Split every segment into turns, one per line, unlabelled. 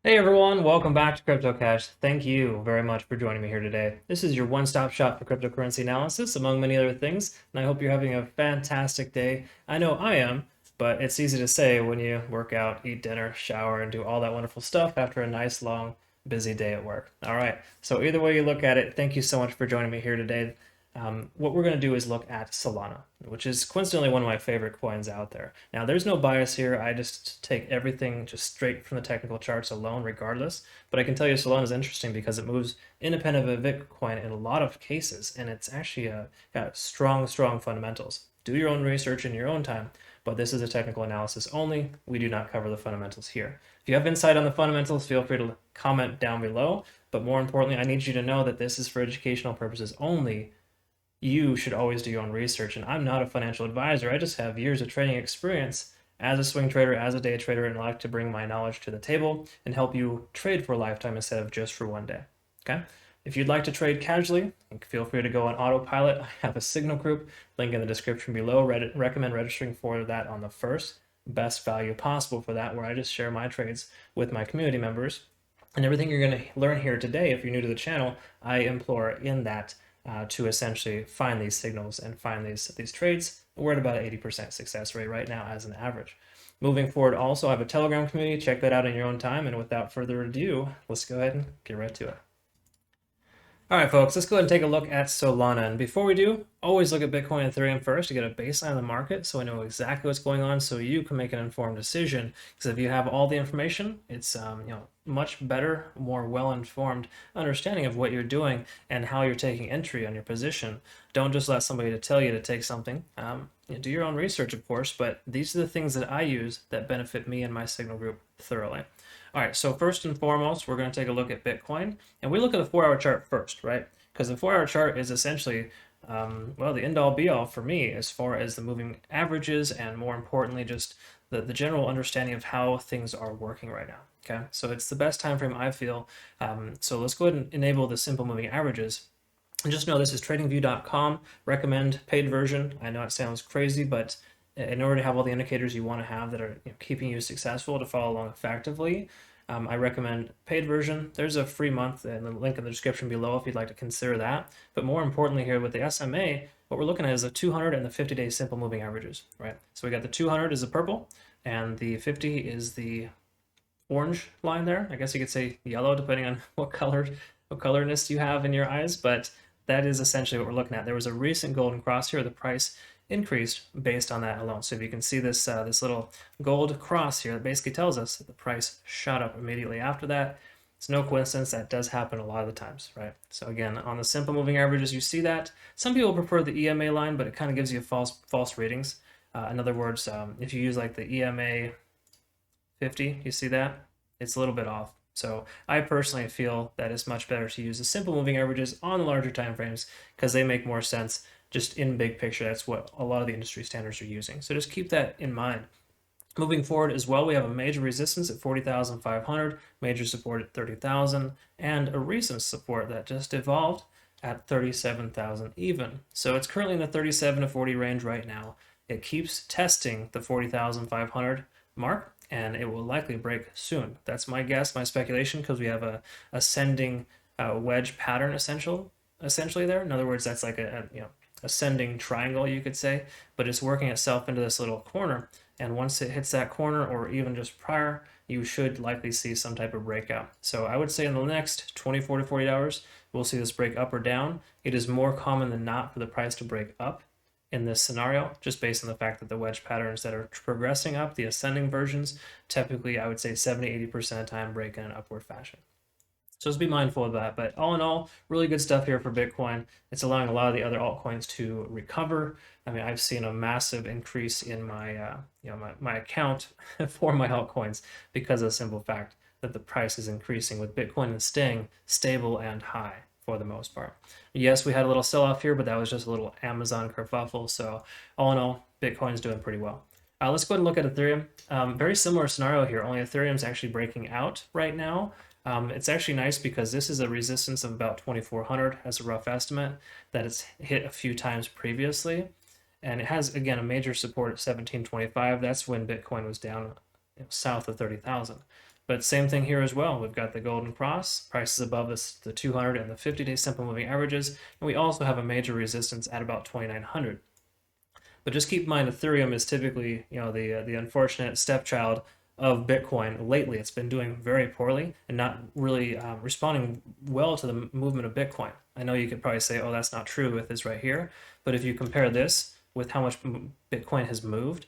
Hey everyone, welcome back to Crypto Cash. Thank you very much for joining me here today. This is your one-stop shop for cryptocurrency analysis, among many other things, and I hope you're having a fantastic day. I know I am, but it's easy to say when you work out, eat dinner, shower, and do all that wonderful stuff after a nice, long, busy day at work. All right, so either way you look at it, thank you so much for joining me here today. What we're going to do is look at Solana, which is coincidentally one of my favorite coins out there. Now, there's no bias here. I just take everything just straight from the technical charts alone, regardless. But I can tell you Solana is interesting because it moves independent of Bitcoin in a lot of cases, and it's actually got strong, strong fundamentals. Do your own research in your own time, but this is a technical analysis only. We do not cover the fundamentals here. If you have insight on the fundamentals, feel free to comment down below. But more importantly, I need you to know that this is for educational purposes only. You should always do your own research. And I'm not a financial advisor. I just have years of trading experience as a swing trader, as a day trader, and I like to bring my knowledge to the table and help you trade for a lifetime instead of just for one day. Okay? If you'd like to trade casually, feel free to go on autopilot. I have a signal group, link in the description below. Recommend registering for that on the first best value possible for that, where I just share my trades with my community members. And everything you're going to learn here today, if you're new to the channel, I implore in that to essentially find these signals and find these trades. We're at about an 80% success rate right now as an average. Moving forward, also, I have a Telegram community. Check that out in your own time. And without further ado, let's go ahead and get right to it. All right, folks, let's go ahead and take a look at Solana. And before we do, always look at Bitcoin and Ethereum first to get a baseline of the market so I know exactly what's going on so you can make an informed decision. Because if you have all the information, it's much better, more well-informed understanding of what you're doing and how you're taking entry on your position. Don't just let somebody to tell you to take something. Do your own research, of course, but these are the things that I use that benefit me and my signal group thoroughly. All right, so first and foremost, we're going to take a look at Bitcoin, and we look at the 4-hour chart first, right? Because the 4-hour chart is essentially, well, the end-all be-all for me as far as the moving averages and more importantly, just the general understanding of how things are working right now, okay? So it's the best time frame I feel. So let's go ahead and enable the simple moving averages. And just know this is TradingView.com, recommend paid version. I know it sounds crazy, but in order to have all the indicators you want to have that are keeping you successful to follow along effectively, I recommend paid version. There's a free month and the link in the description below if you'd like to consider that. But more importantly here with the SMA, what we're looking at is the 200 and the 50-day simple moving averages, right? So we got the 200 is the purple and the 50 is the orange line there. I guess you could say yellow depending on what colorness you have in your eyes, but that is essentially what we're looking at. There was a recent golden cross here. The price increased based on that alone. So if you can see this this little gold cross here, it basically tells us that the price shot up immediately after that. It's no coincidence. That does happen a lot of the times, right? So again, on the simple moving averages, you see that. Some people prefer the EMA line, but it kind of gives you false readings. In other words, if you use like the EMA 50, you see that? It's a little bit off. So I personally feel that it's much better to use the simple moving averages on the larger time frames because they make more sense just in big picture. That's what a lot of the industry standards are using. So just keep that in mind. Moving forward as well, we have a major resistance at 40,500, major support at 30,000, and a recent support that just evolved at 37,000 even. So it's currently in the 37 to 40 range right now. It keeps testing the 40,500 mark, and it will likely break soon. That's my guess, my speculation, because we have a ascending wedge pattern essentially there. In other words, that's like a ascending triangle, you could say, but it's working itself into this little corner. And once it hits that corner, or even just prior, you should likely see some type of breakout. So I would say in the next 24 to 48 hours, we'll see this break up or down. It is more common than not for the price to break up in this scenario, just based on the fact that the wedge patterns that are progressing up, the ascending versions, typically I would say 70-80% of the time break in an upward fashion. So just be mindful of that. But all in all, really good stuff here for Bitcoin. It's allowing a lot of the other altcoins to recover. I mean, I've seen a massive increase in my my account for my altcoins because of the simple fact that the price is increasing, with Bitcoin staying stable and high for the most part. Yes, we had a little sell-off here, but that was just a little Amazon kerfuffle. So all in all, Bitcoin's doing pretty well. Let's go ahead and look at Ethereum. Very similar scenario here, only Ethereum's actually breaking out right now. It's actually nice because this is a resistance of about 2,400 as a rough estimate that it's hit a few times previously. And it has, again, a major support at 1725. That's when Bitcoin was down south of 30,000. But same thing here as well. We've got the golden cross, prices above this, the 200 and the 50-day simple moving averages, and we also have a major resistance at about 2,900. But just keep in mind, Ethereum is typically, the unfortunate stepchild of Bitcoin. Lately, it's been doing very poorly and not really responding well to the movement of Bitcoin. I know you could probably say, oh, that's not true with this right here. But if you compare this with how much Bitcoin has moved,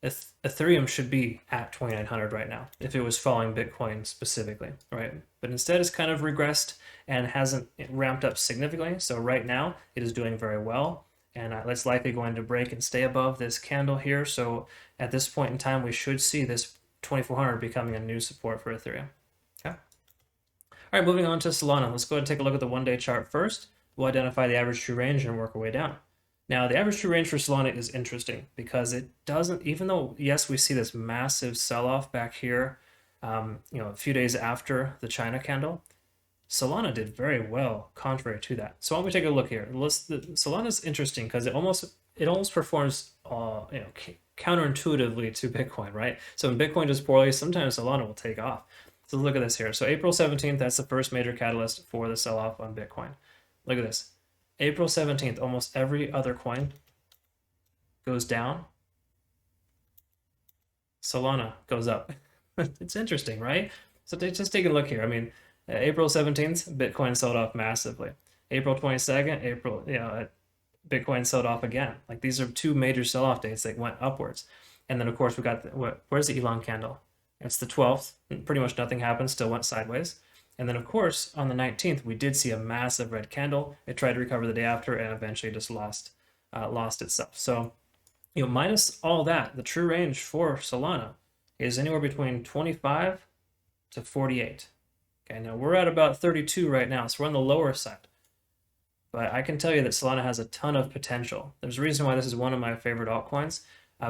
Ethereum should be at 2,900 right now if it was following Bitcoin specifically, right? But instead it's kind of regressed and hasn't ramped up significantly. So right now it is doing very well, and it's likely going to break and stay above this candle here. So at this point in time, we should see this 2,400 becoming a new support for Ethereum. Okay. All right, moving on to Solana. Let's go ahead and take a look at the one-day chart first. We'll identify the average true range and work our way down. Now, the average true range for Solana is interesting because it doesn't, even though, yes, we see this massive sell-off back here, a few days after the China candle, Solana did very well contrary to that. So why don't we take a look here? Solana is interesting because it almost performs counterintuitively to Bitcoin, right? So when Bitcoin does poorly, sometimes Solana will take off. So look at this here. So April 17th, that's the first major catalyst for the sell-off on Bitcoin. Look at this. April 17th, almost every other coin goes down. Solana goes up. It's interesting, right? So just take a look here. I mean, April 17th, Bitcoin sold off massively. April 22nd, Bitcoin sold off again. Like, these are two major sell-off dates that went upwards. And then, of course, we got where's the Elon candle? It's the 12th. Pretty much nothing happened, still went sideways. And then, of course, on the 19th, we did see a massive red candle. It tried to recover the day after and eventually just lost itself. So, minus all that, the true range for Solana is anywhere between 25 to 48. Okay, now we're at about 32 right now, so we're on the lower side. But I can tell you that Solana has a ton of potential. There's a reason why this is one of my favorite altcoins,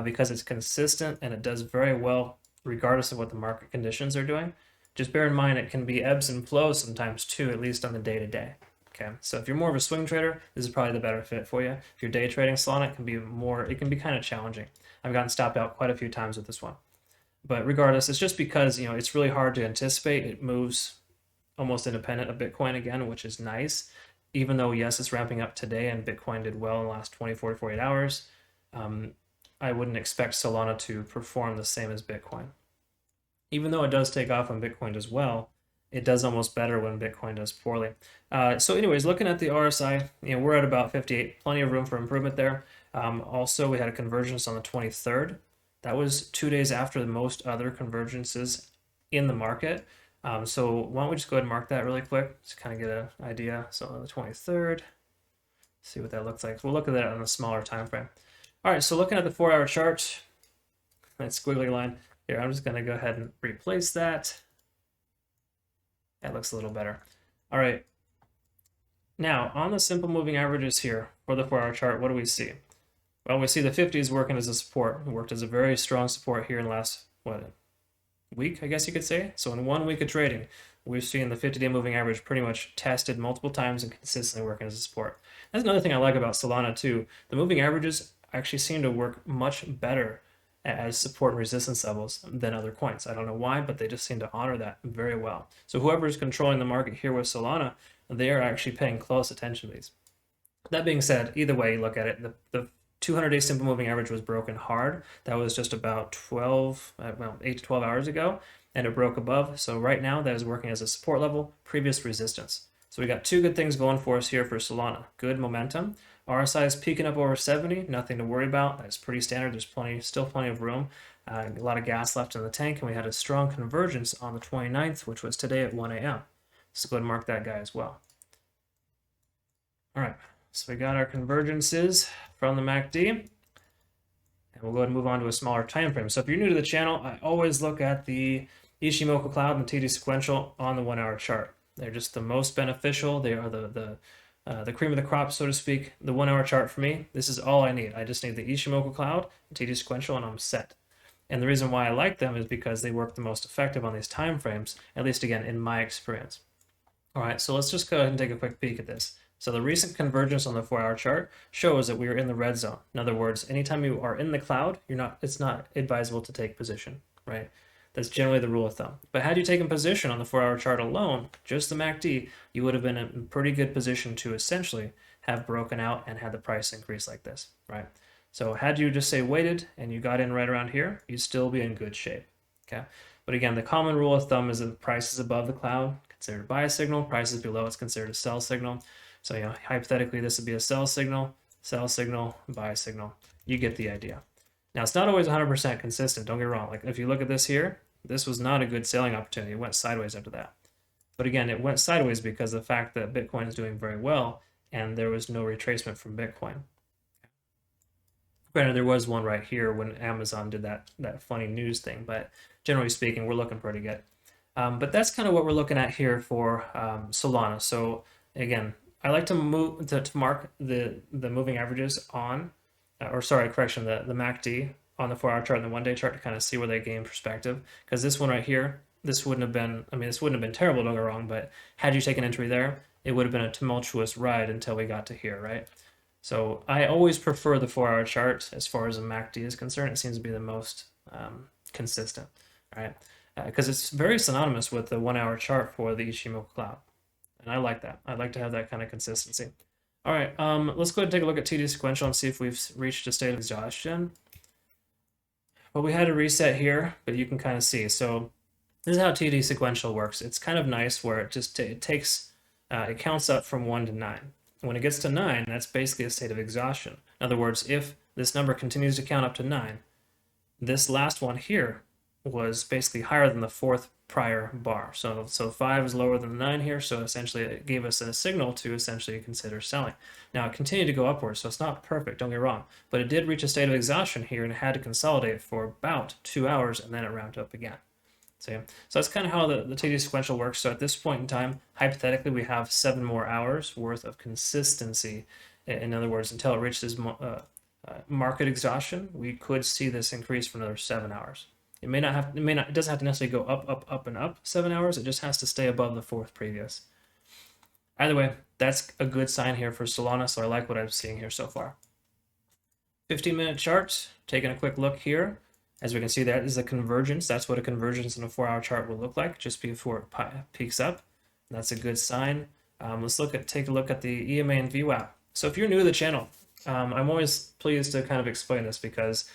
because it's consistent and it does very well regardless of what the market conditions are doing. Just bear in mind, it can be ebbs and flows sometimes too, at least on the day-to-day. Okay, so if you're more of a swing trader, this is probably the better fit for you. If you're day trading Solana, it can be kind of challenging. I've gotten stopped out quite a few times with this one. But regardless, it's just because, it's really hard to anticipate. It moves almost independent of Bitcoin again, which is nice. Even though, yes, it's ramping up today and Bitcoin did well in the last 24 to 48 hours, I wouldn't expect Solana to perform the same as Bitcoin. Even though it does take off when Bitcoin does well, it does almost better when Bitcoin does poorly. So anyways, looking at the RSI, we're at about 58, plenty of room for improvement there. Also, we had a convergence on the 23rd. That was 2 days after most other convergences in the market. So why don't we just go ahead and mark that really quick to kind of get an idea. So on the 23rd, see what that looks like. We'll look at that on a smaller time frame. All right, so looking at the 4-hour chart, that squiggly line here, I'm just going to go ahead and replace that. That looks a little better. All right. Now, on the simple moving averages here for the 4-hour chart, what do we see? Well, we see the 50 is working as a support. It worked as a very strong support here in the last, week, I guess you could say. So in 1 week of trading, we've seen the 50-day moving average pretty much tested multiple times and consistently working as a support. That's another thing I like about Solana too. The moving averages actually seem to work much better as support and resistance levels than other coins. I don't know why, but they just seem to honor that very well. So whoever is controlling the market here with Solana, they are actually paying close attention to these. That being said, either way you look at it, the 200-day simple moving average was broken hard. That was just about 8 to 12 hours ago, and it broke above. So right now that is working as a support level, previous resistance. So we got two good things going for us here for Solana. Good momentum. RSI is peaking up over 70, nothing to worry about. That's pretty standard. There's still plenty of room. A lot of gas left in the tank, and we had a strong convergence on the 29th, which was today at 1 a.m. So go ahead and mark that guy as well. All right, so we got our convergences from the MACD, and we'll go ahead and move on to a smaller time frame. So if you're new to the channel, I always look at the Ishimoku Cloud and TD Sequential on the 1-hour chart. They're just the most beneficial. They are the cream of the crop, so to speak. The 1-hour chart for me, this is all I need. I just need the Ishimoku Cloud, TD Sequential, and I'm set. And the reason why I like them is because they work the most effective on these time frames, at least again in my experience. All right, so let's just go ahead and take a quick peek at this. So the recent convergence on the 4-hour chart shows that we are in the red zone. In other words, anytime you are in the cloud, it's not advisable to take position, right? That's generally the rule of thumb. But had you taken position on the 4-hour chart alone, just the MACD, you would have been in a pretty good position to essentially have broken out and had the price increase like this, right? So had you just say waited and you got in right around here, you'd still be in good shape, okay? But again, the common rule of thumb is that price is above the cloud, considered a buy signal, price is below, it's considered a sell signal. So, you know, hypothetically, this would be a sell signal, buy signal. You get the idea. Now, it's not always 100% consistent, don't get me wrong. Like, if you look at this here, this was not a good selling opportunity. It went sideways after that. But again, it went sideways because of the fact that Bitcoin is doing very well and there was no retracement from Bitcoin. Granted, there was one right here when Amazon did that funny news thing, but generally speaking, we're looking pretty good. But that's kind of what we're looking at here for Solana. So again, I like to move to mark the moving averages on, the MACD on the 4-hour chart and the 1-day chart to kind of see where they gain perspective. Because this one right here, this wouldn't have been terrible, don't get me wrong, but had you taken entry there, it would have been a tumultuous ride until we got to here, right? So I always prefer the 4-hour chart as far as the MACD is concerned. It seems to be the most consistent, right? Because it's very synonymous with the 1-hour chart for the Ichimoku cloud. And I like that. I like to have that kind of consistency. All right, let's go ahead and take a look at TD sequential and see if we've reached a state of exhaustion. Well, we had a reset here, but you can kind of see. So this is how TD sequential works. It's kind of nice where it counts up from 1 to 9. When it gets to 9, that's basically a state of exhaustion. In other words, if this number continues to count up to 9, this last one here was basically higher than the 4th prior bar. So 5 is lower than the 9 here, so essentially it gave us a signal to essentially consider selling. Now it continued to go upwards, so it's not perfect, don't get me wrong, but it did reach a state of exhaustion here and it had to consolidate for about 2 hours and then it ramped up again. So that's kind of how the TD sequential works. So at this point in time, hypothetically, we have 7 more hours worth of consistency. In other words, until it reaches market exhaustion, we could see this increase for another 7 hours. It doesn't have to necessarily go up and up 7 hours. It just has to stay above the 4th previous. Either way, that's a good sign here for Solana. So I like what I'm seeing here so far. 15-minute charts, taking a quick look here. As we can see, that is a convergence. That's what a convergence in a 4-hour chart will look like just before it peaks up. And that's a good sign. Let's take a look at the EMA and VWAP. So if you're new to the channel, I'm always pleased to kind of explain this because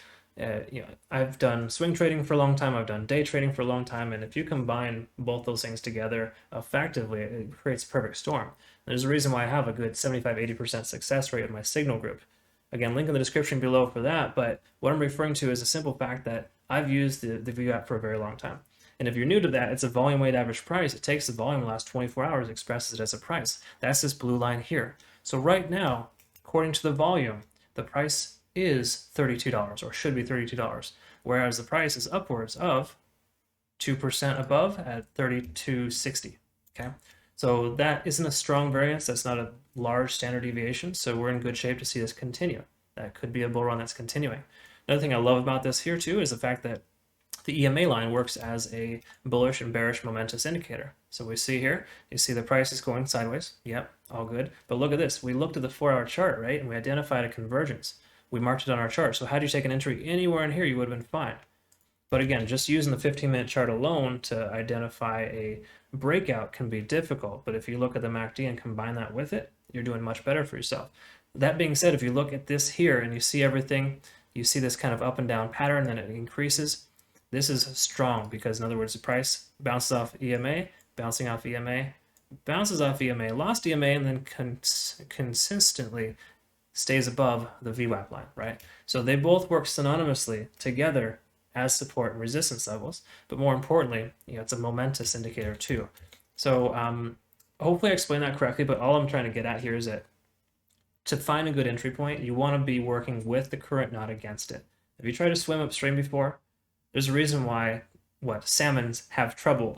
I've done swing trading for a long time. I've done day trading for a long time. And if you combine both those things together effectively, it creates a perfect storm. And there's a reason why I have a good 75-80% success rate in my signal group. Again, link in the description below for that, but what I'm referring to is a simple fact that I've used the VWAP for a very long time. And if you're new to that, it's a volume weighted average price. It takes the volume the last 24 hours, expresses it as a price. That's this blue line here. So right now, according to the volume, the price is $32 or should be $32, whereas the price is upwards of 2% above at $32.60, okay? So that isn't a strong variance. That's not a large standard deviation. So we're in good shape to see this continue. That could be a bull run that's continuing. Another thing I love about this here too is the fact that the EMA line works as a bullish and bearish momentous indicator. So we see here, you see the price is going sideways. Yep, all good. But look at this. We looked at the 4-hour chart, right? And we identified a convergence. We marked it on our chart. So had you taken entry anywhere in here, you would have been fine. But again, just using the 15-minute chart alone to identify a breakout can be difficult. But if you look at the MACD and combine that with it, you're doing much better for yourself. That being said, if you look at this here and you see everything, you see this kind of up and down pattern, then it increases. This is strong because, in other words, the price bounces off EMA, bouncing off EMA, bounces off EMA, lost EMA, and then consistently stays above the VWAP line, right? So they both work synonymously together as support and resistance levels, but more importantly, it's a momentous indicator too. So hopefully I explained that correctly, but all I'm trying to get at here is that to find a good entry point, you want to be working with the current, not against it. If you try to swim upstream before, there's a reason why salmons have trouble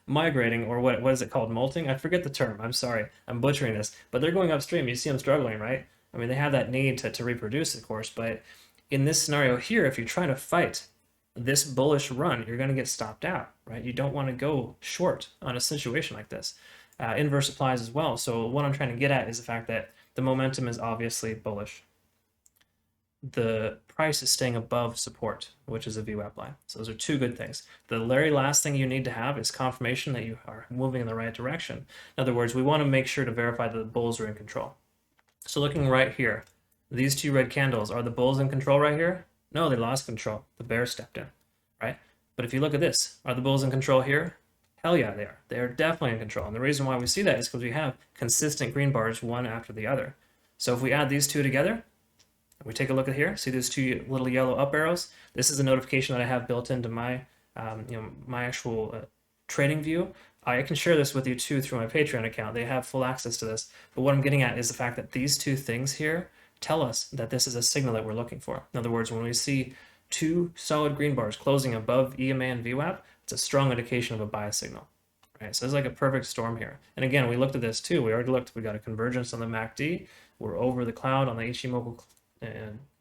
migrating, or what is it called, molting? I forget the term. I'm sorry, I'm butchering this, but they're going upstream. You see them struggling, right? I mean, they have that need to reproduce, of course, but in this scenario here, if you're trying to fight this bullish run, you're going to get stopped out, right? You don't want to go short on a situation like this. Inverse applies as well. So what I'm trying to get at is the fact that the momentum is obviously bullish. the price is staying above support, which is a VWAP line. So those are two good things. The very last thing you need to have is confirmation that you are moving in the right direction. In other words, we want to make sure to verify that the bulls are in control. So looking right here, these two red candles, are the bulls in control right here? No, they lost control. The bear stepped in, right? But if you look at this, are the bulls in control here? Hell yeah, they are. They are definitely in control. And the reason why we see that is because we have consistent green bars one after the other. So if we add these two together, we take a look at here, see those two little yellow up arrows? This is a notification that I have built into my, my actual TradingView. I can share this with you too through my Patreon account. They have full access to this. But what I'm getting at is the fact that these two things here tell us that this is a signal that we're looking for. In other words, when we see two solid green bars closing above EMA and VWAP, it's a strong indication of a buy signal. Right, so it's like a perfect storm here. And again, we looked at this too. We already looked, we got a convergence on the MACD. We're over the cloud on the Ichimoku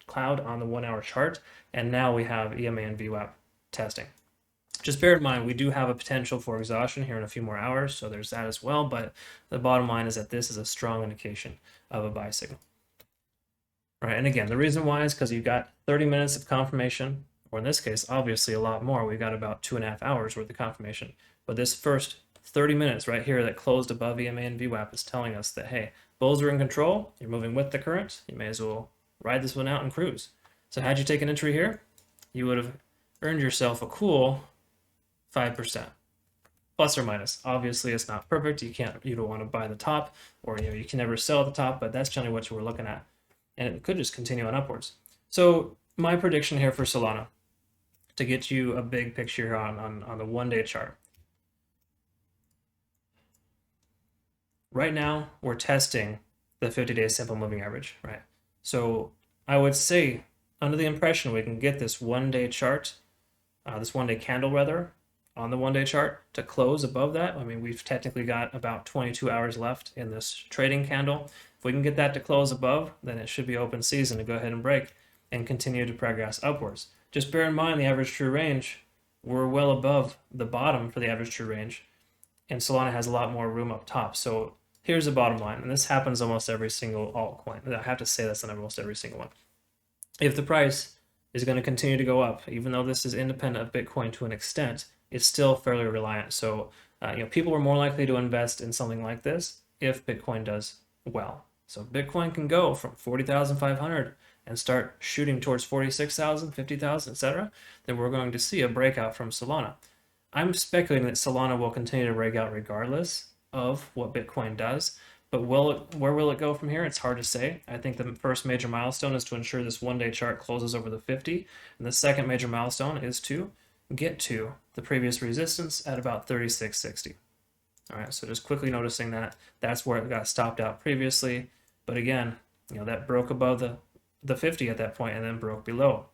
cloud on the 1 hour chart. And now we have EMA and VWAP testing. Just bear in mind, we do have a potential for exhaustion here in a few more hours. So there's that as well. But the bottom line is that this is a strong indication of a buy signal. Right, and again, the reason why is because you've got 30 minutes of confirmation, or in this case, obviously a lot more. We've got about 2.5 hours worth of confirmation. But this first 30 minutes right here that closed above EMA and VWAP is telling us that, hey, bulls are in control. You're moving with the current. You may as well ride this one out and cruise. So had you taken entry here, you would have earned yourself a cool 5%, plus or minus. Obviously, it's not perfect. You don't want to buy the top, or you can never sell at the top, but that's generally what you were looking at. And it could just continue on upwards. So my prediction here for Solana, to get you a big picture here on the 1 day chart. Right now, we're testing the 50-day simple moving average, right? So I would say, under the impression we can get this 1 day chart, this 1 day candle rather, on the 1 day chart to close above that. I mean, we've technically got about 22 hours left in this trading candle. If we can get that to close above, then it should be open season to go ahead and break and continue to progress upwards. Just bear in mind the average true range, we're well above the bottom for the average true range, and Solana has a lot more room up top. So here's the bottom line, and this happens almost every single altcoin. I have to say that's on almost every single one. If the price is going to continue to go up, even though this is independent of Bitcoin to an extent, it's still fairly reliant. So people are more likely to invest in something like this if Bitcoin does well. So Bitcoin can go from 40,500 and start shooting towards 46,000, 50,000, etc. Then we're going to see a breakout from Solana. I'm speculating that Solana will continue to break out regardless of what Bitcoin does. But where will it go from here? It's hard to say. I think the first major milestone is to ensure this 1 day chart closes over the 50. And the second major milestone is to get to the previous resistance at about 36.60. All right, so just quickly noticing that that's where it got stopped out previously. But again, that broke above the 50 at that point and then broke below.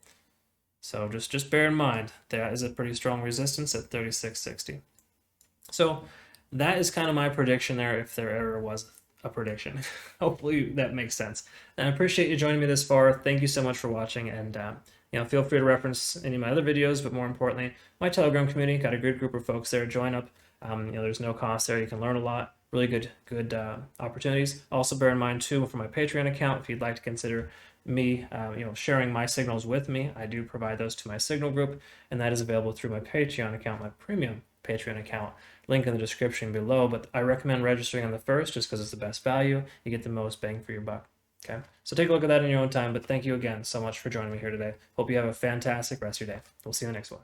So just bear in mind that is a pretty strong resistance at 36.60. So that is kind of my prediction there, if there ever was a prediction. Hopefully that makes sense. And I appreciate you joining me this far. Thank you so much for watching, and feel free to reference any of my other videos, but more importantly, my Telegram community. Got a good group of folks there. Join up. There's no cost there. You can learn a lot. Really good opportunities. Also bear in mind too, for my Patreon account, if you'd like to consider me sharing my signals with me, I do provide those to my signal group, and that is available through my Patreon account, my premium Patreon account. Link in the description below, but I recommend registering on the first just because it's the best value. You get the most bang for your buck. Okay, so take a look at that in your own time, but thank you again so much for joining me here today. Hope you have a fantastic rest of your day. We'll see you in the next one.